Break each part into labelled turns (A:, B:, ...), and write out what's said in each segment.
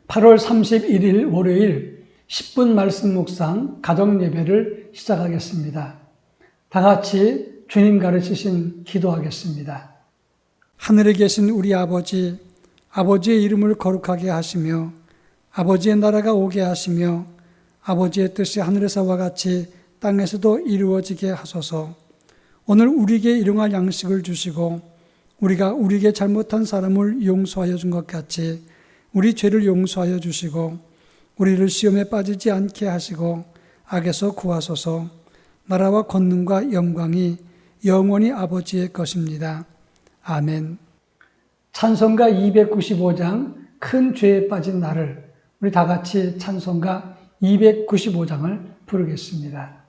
A: 8월 31일 월요일 10분 말씀 묵상 가정 예배를 시작하겠습니다. 다 같이 주님 가르치신 기도하겠습니다. 하늘에 계신 우리 아버지, 아버지의 이름을 거룩하게 하시며 아버지의 나라가 오게 하시며 아버지의 뜻이 하늘에서와 같이 땅에서도 이루어지게 하소서. 오늘 우리에게 일용할 양식을 주시고 우리가 우리에게 잘못한 사람을 용서하여 준 것 같이 우리 죄를 용서하여 주시고 우리를 시험에 빠지지 않게 하시고 악에서 구하소서. 나라와 권능과 영광이 영원히 아버지의 것입니다. 아멘. 찬송가 295장 큰 죄에 빠진 나를, 우리 다 같이 찬송가 295장을 부르겠습니다.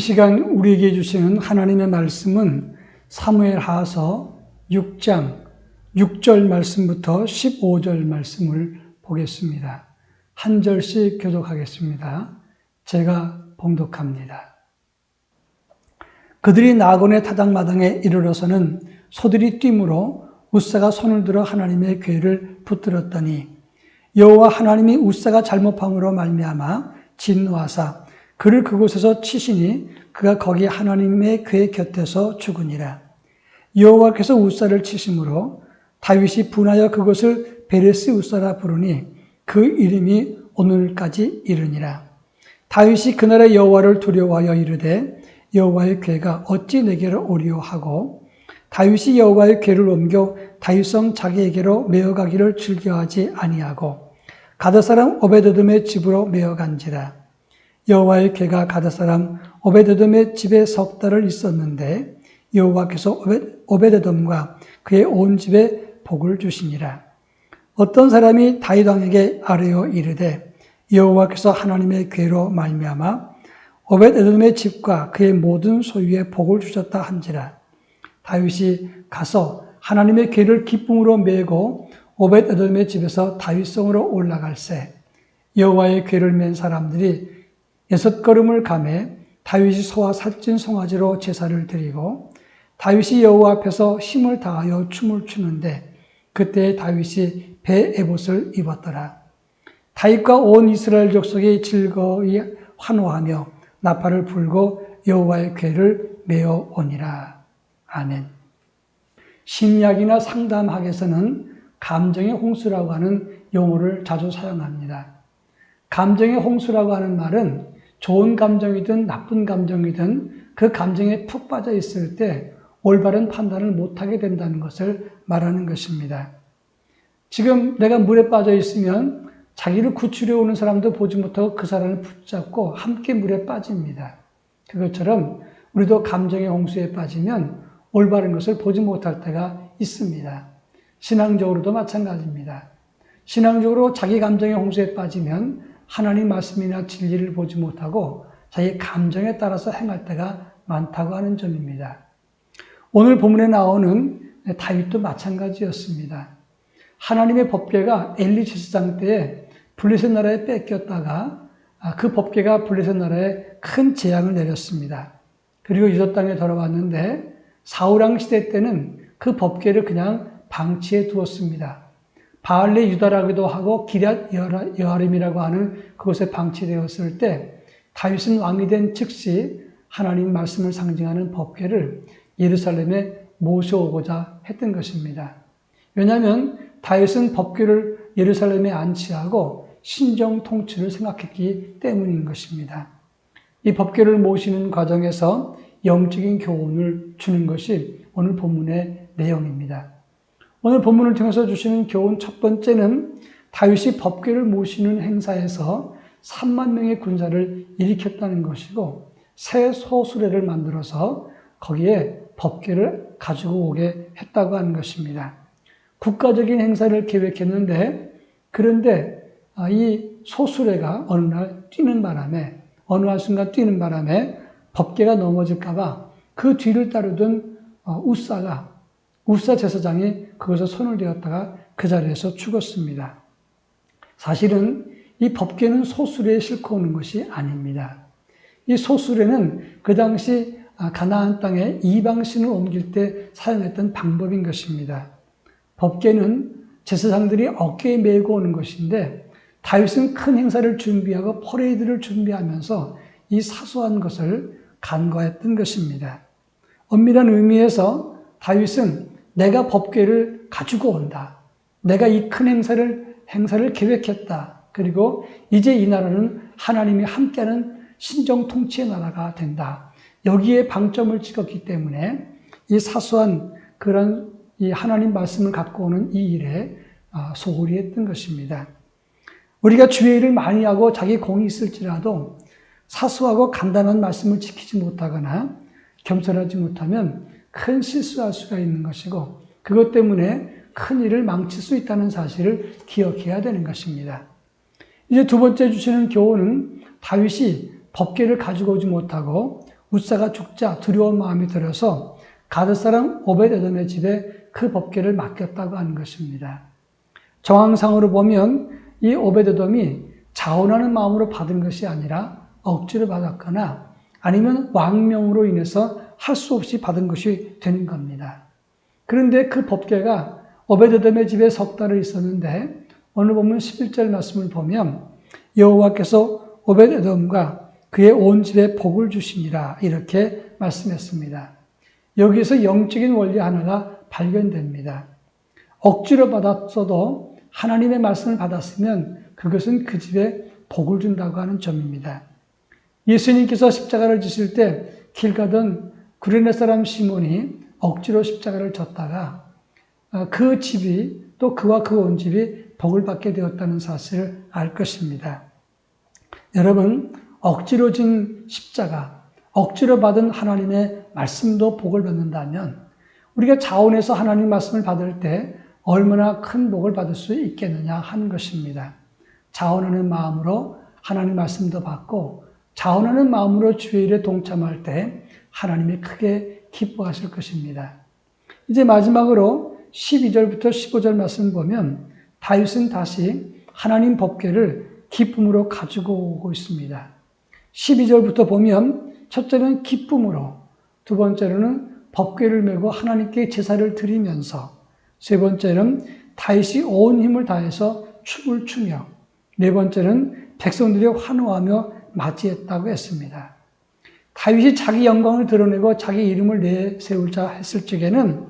A: 이 시간 우리에게 주시는 하나님의 말씀은 사무엘하서 6장 6절 말씀부터 15절 말씀을 보겠습니다. 한 절씩 교독하겠습니다. 제가 봉독합니다. 그들이 나곤의 타작마당에 이르러서는 소들이 뛰므로 웃사가 손을 들어 하나님의 궤를 붙들었더니 여호와 하나님이 웃사가 잘못함으로 말미암아 진노하사 그를 그곳에서 치시니 그가 거기 하나님의 궤 곁에서 죽으니라. 여호와께서 웃사를 치심으로 다윗이 분하여 그것을 베레스 웃사라 부르니 그 이름이 오늘까지 이르니라. 다윗이 그날의 여호와를 두려워하여 이르되 여호와의 궤가 어찌 내게로 오리오 하고 다윗이 여호와의 궤를 옮겨 다윗성 자기에게로 메어가기를 즐겨하지 아니하고 가드 사람 오베드돔의 집으로 메어간지라. 여호와의 궤가 가드 사람 오베데돔의 집에 석 달을 있었는데 여호와께서 오베데돔과 그의 온 집에 복을 주시니라. 어떤 사람이 다윗 왕에게 아뢰어 이르되 여호와께서 하나님의 궤로 말미암아 오벳에돔의 집과 그의 모든 소유에 복을 주셨다 한지라. 다윗이 가서 하나님의 궤를 기쁨으로 메고 오벳에돔의 집에서 다윗성으로 올라갈새 여호와의 궤를 맨 사람들이 6걸음을 가매 다윗이 소와 살찐 송아지로 제사를 드리고 다윗이 여호와 앞에서 힘을 다하여 춤을 추는데 그때 다윗이 배 에봇을 입었더라. 다윗과 온 이스라엘 족속이 즐거이 환호하며 나팔을 불고 여호와의 궤를 메어 오니라. 아멘. 심리학이나 상담학에서는 감정의 홍수라고 하는 용어를 자주 사용합니다. 감정의 홍수라고 하는 말은 좋은 감정이든 나쁜 감정이든 그 감정에 푹 빠져 있을 때 올바른 판단을 못하게 된다는 것을 말하는 것입니다. 지금 내가 물에 빠져 있으면 자기를 구출해 오는 사람도 보지 못하고 그 사람을 붙잡고 함께 물에 빠집니다. 그것처럼 우리도 감정의 홍수에 빠지면 올바른 것을 보지 못할 때가 있습니다. 신앙적으로도 마찬가지입니다. 신앙적으로 자기 감정의 홍수에 빠지면 하나님 말씀이나 진리를 보지 못하고 자기 감정에 따라서 행할 때가 많다고 하는 점입니다. 오늘 본문에 나오는 다윗도 마찬가지였습니다. 하나님의 법궤가 엘리 제사장 때에 블레셋 나라에 뺏겼다가 그 법궤가 블레셋 나라에 큰 재앙을 내렸습니다. 그리고 유다 땅에 돌아왔는데 사울 왕 시대 때는 그 법궤를 그냥 방치해 두었습니다. 바알레 유다라고도 하고 기럇 여아림이라고 하는 그곳에 방치되었을 때 다윗은 왕이 된 즉시 하나님 말씀을 상징하는 법궤를 예루살렘에 모셔오고자 했던 것입니다. 왜냐하면 다윗은 법궤를 예루살렘에 안치하고 신정 통치를 생각했기 때문인 것입니다. 이 법궤를 모시는 과정에서 영적인 교훈을 주는 것이 오늘 본문의 내용입니다. 오늘 본문을 통해서 주시는 교훈 첫 번째는 다윗이 법궤를 모시는 행사에서 3만 명의 군사를 일으켰다는 것이고 새 소수레를 만들어서 거기에 법궤를 가지고 오게 했다고 하는 것입니다. 국가적인 행사를 계획했는데 그런데 이 소수레가 어느 한순간 뛰는 바람에 법궤가 넘어질까 봐 그 뒤를 따르던 우사 제사장이 그것에 손을 대었다가 그 자리에서 죽었습니다. 사실은 이 법궤는 소수레에 싣고 오는 것이 아닙니다. 이 소수레는 그 당시 가나안 땅에 이방신을 옮길 때 사용했던 방법인 것입니다. 법궤는 제사장들이 어깨에 메고 오는 것인데 다윗은 큰 행사를 준비하고 퍼레이드를 준비하면서 이 사소한 것을 간과했던 것입니다. 엄밀한 의미에서 다윗은 내가 법궤를 가지고 온다. 내가 이 큰 행사를 계획했다. 그리고 이제 이 나라는 하나님이 함께하는 신정 통치의 나라가 된다. 여기에 방점을 찍었기 때문에 이 사소한 그런 이 하나님 말씀을 갖고 오는 이 일에 소홀히 했던 것입니다. 우리가 주의 일을 많이 하고 자기 공이 있을지라도 사소하고 간단한 말씀을 지키지 못하거나 겸손하지 못하면 큰 실수할 수가 있는 것이고 그것 때문에 큰 일을 망칠 수 있다는 사실을 기억해야 되는 것입니다. 이제 두 번째 주시는 교훈은 다윗이 법궤를 가지고 오지 못하고 우사가 죽자 두려운 마음이 들어서 가드 사람 오벳에돔의 집에 그 법궤를 맡겼다고 하는 것입니다. 정황상으로 보면 이 오벳에돔이 자원하는 마음으로 받은 것이 아니라 억지로 받았거나 아니면 왕명으로 인해서 할 수 없이 받은 것이 되는 겁니다. 그런데 그 법궤가 오벳에돔의 집에 석 달을 있었는데 오늘 보면 11절 말씀을 보면 여호와께서 오벳에돔과 그의 온 집에 복을 주시니라 이렇게 말씀했습니다. 여기서 영적인 원리 하나가 발견됩니다. 억지로 받았어도 하나님의 말씀을 받았으면 그것은 그 집에 복을 준다고 하는 점입니다. 예수님께서 십자가를 지실 때 길 가던 구레네 사람 시몬이 억지로 십자가를 졌다가 그 집이 또 그와 그 온 집이 복을 받게 되었다는 사실을 알 것입니다. 여러분, 억지로 진 십자가, 억지로 받은 하나님의 말씀도 복을 받는다면 우리가 자원해서 하나님 말씀을 받을 때 얼마나 큰 복을 받을 수 있겠느냐 하는 것입니다. 자원하는 마음으로 하나님 말씀도 받고 자원하는 마음으로 주의 일에 동참할 때 하나님이 크게 기뻐하실 것입니다. 이제 마지막으로 12절부터 15절 말씀 보면 다윗은 다시 하나님 법궤를 기쁨으로 가지고 오고 있습니다. 12절부터 보면 첫째는 기쁨으로, 두 번째로는 법궤를 메고 하나님께 제사를 드리면서, 세 번째는 다윗이 온 힘을 다해서 춤을 추며, 네 번째는 백성들이 환호하며 맞이했다고 했습니다. 다윗이 자기 영광을 드러내고 자기 이름을 내세우자 했을 적에는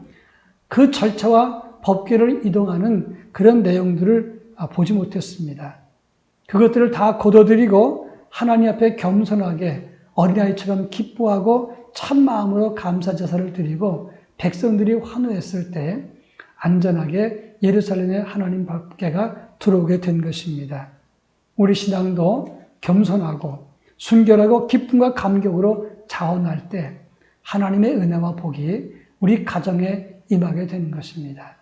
A: 그 절차와 법궤를 이동하는 그런 내용들을 보지 못했습니다. 그것들을 다 거둬들이고 하나님 앞에 겸손하게 어린아이처럼 기뻐하고 참 마음으로 감사 제사를 드리고 백성들이 환호했을 때 안전하게 예루살렘에 하나님 법궤가 들어오게 된 것입니다. 우리 신앙도 겸손하고 순결하고 기쁨과 감격으로 자원할 때 하나님의 은혜와 복이 우리 가정에 임하게 되는 것입니다.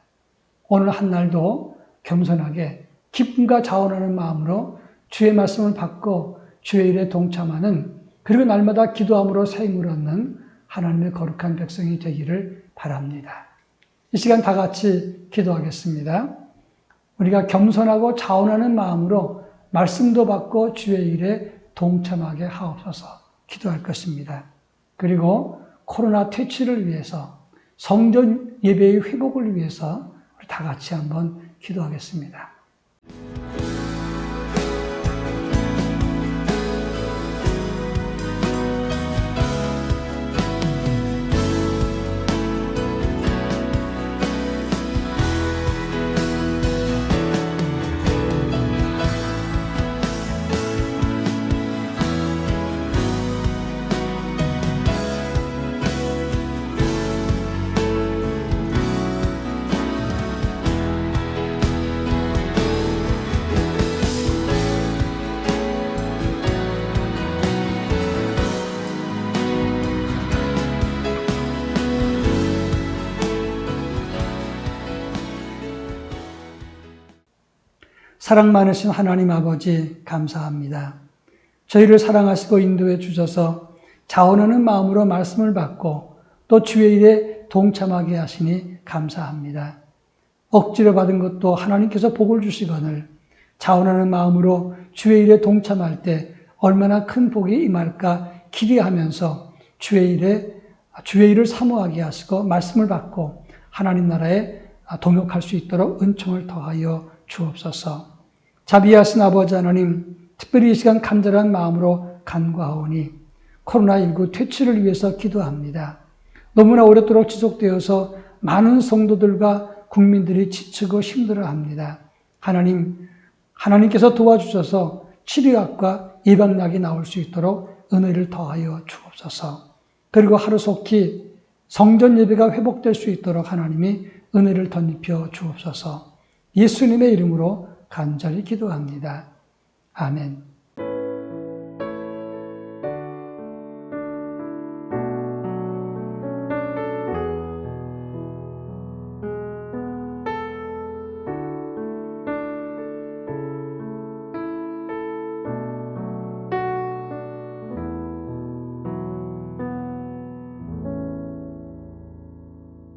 A: 오늘 한 날도 겸손하게 기쁨과 자원하는 마음으로 주의 말씀을 받고 주의 일에 동참하는, 그리고 날마다 기도함으로 새 힘을 얻는 하나님의 거룩한 백성이 되기를 바랍니다. 이 시간 다 같이 기도하겠습니다. 우리가 겸손하고 자원하는 마음으로 말씀도 받고 주의 일에 동참하게 하옵소서 기도할 것입니다. 그리고 코로나 퇴치를 위해서, 성전 예배의 회복을 위해서 우리 다 같이 한번 기도하겠습니다. 사랑 많으신 하나님 아버지 감사합니다. 저희를 사랑하시고 인도해 주셔서 자원하는 마음으로 말씀을 받고 또 주의 일에 동참하게 하시니 감사합니다. 억지로 받은 것도 하나님께서 복을 주시거늘 자원하는 마음으로 주의 일에 동참할 때 얼마나 큰 복이 임할까 기대하면서 주의 일을 사모하게 하시고 말씀을 받고 하나님 나라에 동역할 수 있도록 은총을 더하여 주옵소서. 자비하신 아버지 하나님, 특별히 이 시간 간절한 마음으로 간구하오니 코로나19 퇴치를 위해서 기도합니다. 너무나 오랫도록 지속되어서 많은 성도들과 국민들이 지치고 힘들어합니다. 하나님께서 도와주셔서 치료약과 예방약이 나올 수 있도록 은혜를 더하여 주옵소서. 그리고 하루속히 성전 예배가 회복될 수 있도록 하나님이 은혜를 덧입혀 주옵소서. 예수님의 이름으로 간절히 기도합니다. 아멘.